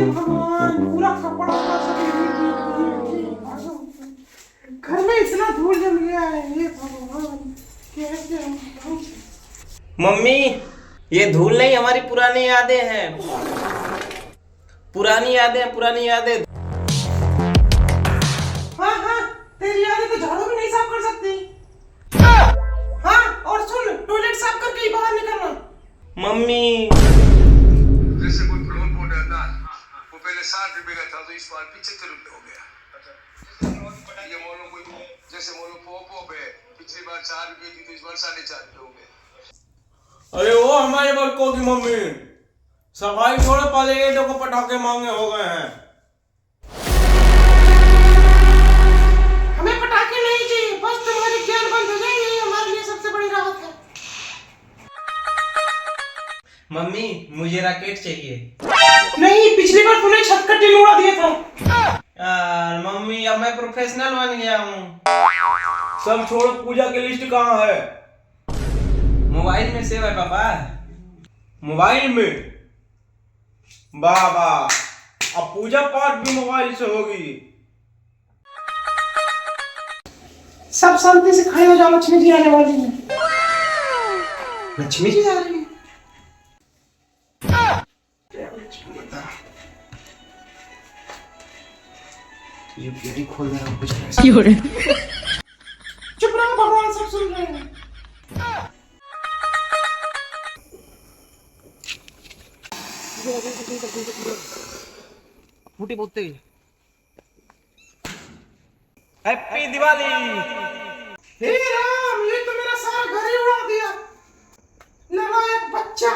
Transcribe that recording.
भगवान, पूरा कपड़ा घर में इतना धूल जम गया है। ये भगवान, कैसे मम्मी, ये धूल नहीं, हमारी पुरानी यादें हैं। पुरानी यादें। हाँ हाँ, तेरी यादें तो झाड़ू भी नहीं साफ कर सकती। हाँ, और सुन, टॉयलेट साफ करके ही बाहर निकलना। मम्मी, जैसे कोई फ्लोर बोर्ड आता वो पहले 60 रुपए का था तो इस बार 75 रुपए हो गया। ये मोलो कोई जैसे मोलो पॉप है, पिछली बार 4 रुपए थी तो इस बार 4.5 रुपए हो गए। अरे वो हमारे बच्चों की मम्मी, सफाई छोड़ो, पहले ये देखो पटाखे मांगे हो गए हैं। हमें पटाखे नहीं चाहिए, बस तुम्हारी ज्ञान बंद हो जाए, यही हमारे लिए सबसे बड़ी राहत है। मम्मी, मुझे रैकेट चाहिए। नहीं, पिछली बार तूने छत का टीन उड़ा दिया था। यार मम्मी, अब मैं प्रोफेशनल बन गया हूँ। सब छोड़ो, पूजा की लिस्ट कहाँ है? मोबाइल में सेव है पापा। मोबाइल में? वाह वाह, अब पूजा पाठ भी मोबाइल से होगी। सब शांति से खड़े हो जाओ, लक्ष्मी जी आने वाली है। लक्ष्मी जी आ रही है। ये पेटी खोल दे रहा हूँ, कुछ चुप रहो, भगवान सब सुन रहे हैं। फूटी बोलते हैप्पी दिवाली। हे राम, ये तो मेरा सारा घर ही उड़ा दिया। नालायक बच्चा।